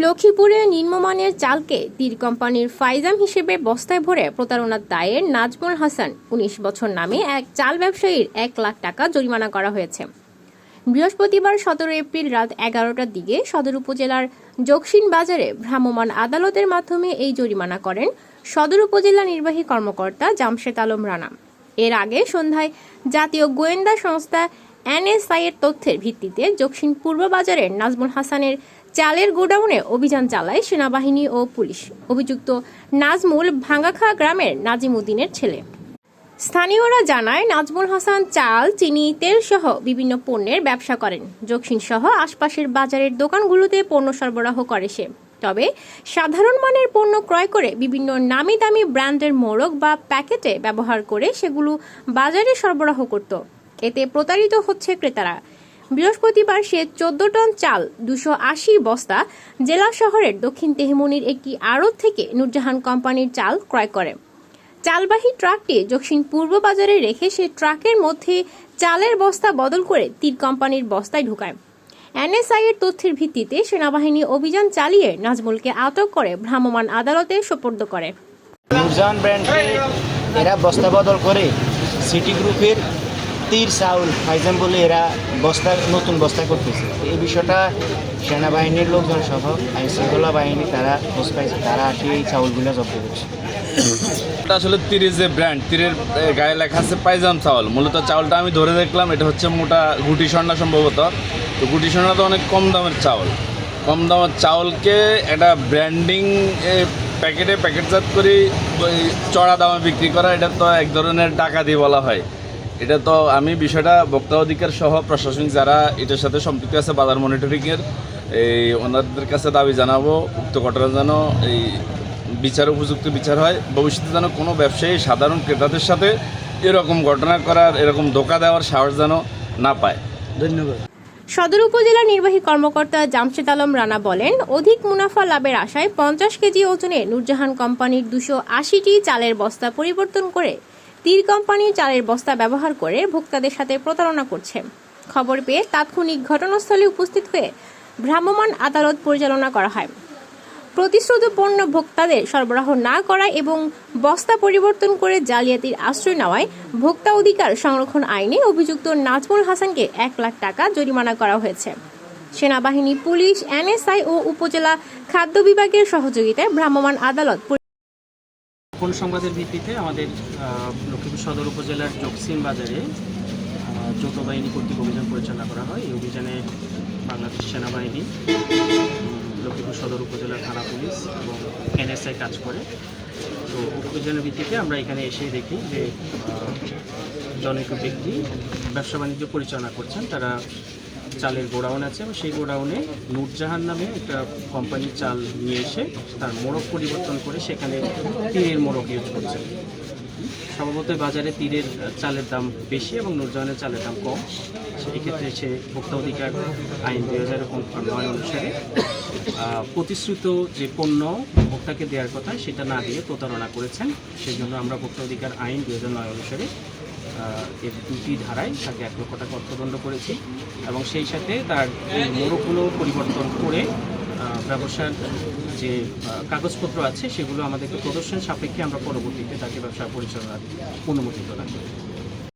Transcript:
লক্ষ্মীপুরে নিম্নমানের চালকে তীর কোম্পানির ফাইজাম হিসেবে বস্তায় ভরে প্রতারণার দায়ে নাজমুল হাসান ১৯ বছর নামে এক চাল ব্যবসায়ীর ১ লাখ টাকা জরিমানা করা হয়েছে। বৃহস্পতিবার ১৭ এপ্রিল রাত ১১টার দিকে সদর উপজেলার জকসিন বাজারে ভ্রাম্যমাণ আদালতের মাধ্যমে এই জরিমানা করেন সদর উপজেলা নির্বাহী কর্মকর্তা জামশেদ আলম রানা। এর আগে সন্ধ্যায় জাতীয় গোয়েন্দা সংস্থা NSI এর তথ্যের ভিত্তিতে জকসিন পূর্ব বাজারের নাজমুল হাসানের চালের গোডাউনে অভিযান চালায় সেনাবাহিনী ও পুলিশ। অভিযুক্ত নাজমুল ভাঙ্গাখা গ্রামের নাজিম উদ্দিনের ছেলে। স্থানীয়রা জানায় নাজমুল হাসান চাল, চিনি, তেল সহ বিভিন্ন পণ্যের ব্যবসা করেন। জকসিন সহ আশপাশের বাজারের দোকানগুলোতে পণ্য সরবরাহ করে সে। তবে সাধারণ মানের পণ্য ক্রয় করে বিভিন্ন নামি দামি ব্র্যান্ডের মোড়ক বা প্যাকেটে ব্যবহার করে সেগুলো বাজারে সরবরাহ করত। এতে প্রতারিত হচ্ছে ক্রেতারা। বৃহস্পতিবার সে ১৪ টন চাল, ২৮০ বস্তা জেলা শহরের দক্ষিণ তেহমনির একটি আড়ত থেকে নূরজাহান কোম্পানির চাল ক্রয় করে। চালবাহী ট্রাকটি জকসিন পূর্ব বাজারে রেখে সে ট্রাকের মধ্যে চালের বস্তা বদল করে তীর কোম্পানির বস্তায় ঢুকায়। NSI এর তথ্যের ভিত্তিতে সেনাবাহিনী অভিযান চালিয়ে নাজমুলকে আটক করে ভ্রাম্যমাণ আদালতে সোপর্দ করে। নূরজাহান ব্র্যান্ডে এরা বস্তা বদল করে সিটি গ্রুপের তীর চাউল ফাইজাম বলে এরা নতুন বস্তা করতেছে। এই বিষয়টা সেনাবাহিনীর লোকজন সহ আইন শৃঙ্খলা বাহিনী তারা খোঁজ পাইছে, তারা আসে এই চাউলগুলো জব্দ করছে। এটা আসলে তীরের যে ব্র্যান্ড, তীরের গায়ে লেখা আছে পাইজাম চাউল। মূলত চাউলটা আমি ধরে দেখলাম এটা হচ্ছে মোটা গুটি স্বর্ণা সম্ভবত। তো গুটি স্বর্ণা তো অনেক কম দামের চাউল। কম দামের চাউলকে একটা ব্র্যান্ডিং প্যাকেটজাত করে চড়া দামে বিক্রি করা, এটা তো এক ধরনের ডাকাতি বলা হয়। এটা তো আমি বিষয়টা ভোক্তা অধিকার সহ প্রশাসনিক যারা এটার সাথে সম্পৃক্ত আছে বাজার মনিটরিংয়ের ওনাদের কাছে দাবি জানাবো উক্ত ঘটনা যেন এই উপযুক্ত বিচার হয়। ভবিষ্যতে যেন কোনো ব্যবসায়ী সাধারণ ক্রেতাদের সাথে এরকম ঘটনা করার, এরকম ধোঁকা দেওয়ার সাহস যেন না পায়। ধন্যবাদ। সদর উপজেলা নির্বাহী কর্মকর্তা জামশেদ আলম রানা বলেন, অধিক মুনাফা লাভের আশায় ৫০ কেজি ওজনে নূরজাহান কোম্পানির ২৮০টি চালের বস্তা পরিবর্তন করে তীর কোম্পানির চালের বস্তা ব্যবহার করে ভোক্তাদের সাথে প্রতারণা করছে। খবর পেয়ে তাৎক্ষণিক ঘটনাস্থলে উপস্থিত হয়ে ভ্রাম্যমাণ আদালত পরিচালনা করা হয়। প্রতিশ্রুত পণ্য ভোক্তাদের সরবরাহ না করা এবং বস্তা পরিবর্তন করে জালিয়াতির আশ্রয় নেওয়ায় ভোক্তা অধিকার সংরক্ষণ আইনে অভিযুক্ত নাজমুল হাসানকে ১ লাখ টাকা জরিমানা করা হয়েছে। সেনাবাহিনী, পুলিশ, NSI ও উপজেলা খাদ্য বিভাগের সহযোগিতায় ভ্রাম্যমাণ আদালত কোন সংবাদের ভিত্তিতে আমাদের লক্ষ্মীপুর সদর উপজেলার জকসিন বাজারে যৌথ বাহিনী কর্তৃক অভিযান পরিচালনা করা হয়। এই অভিযানে বাংলাদেশ সেনাবাহিনী, লক্ষ্মীপুর সদর উপজেলার থানা পুলিশ এবং NSI কাজ করে। তো অভিযানের ভিত্তিতে আমরা এখানে এসে দেখি যে জনৈক ব্যক্তি ব্যবসা বাণিজ্য পরিচালনা করছেন। তারা চালের গোডাউন আছে এবং সেই গোডাউনে নূরজাহান নামে একটা কোম্পানির চাল নিয়ে এসে তার মোড়ক পরিবর্তন করে সেখানে তীরের মোড়ক ইউজ করছে। স্বভাবতই বাজারে তীরের চালের দাম বেশি এবং নূরজাহানের চালের দাম কম। সেই ক্ষেত্রে সে ভোক্তা অধিকার আইন ২০০৯ অনুসারে প্রতিশ্রুত যে পণ্য ভোক্তাকে দেওয়ার কথা সেটা না দিয়ে প্রতারণা করেছেন। সেই জন্য আমরা ভোক্তা অধিকার আইন ২০০৯ অনুসারে এর ২টি ধারায় তাকে ১ লক্ষ টাকা অর্থদণ্ড করেছি এবং সেই সাথে তার এই মোড়কগুলো পরিবর্তন করে ব্যবসার যে কাগজপত্র আছে সেগুলো আমাদেরকে প্রদর্শন সাপেক্ষে আমরা পরবর্তীতে তাকে ব্যবসা পরিচালনার অনুমতি প্রদান করি।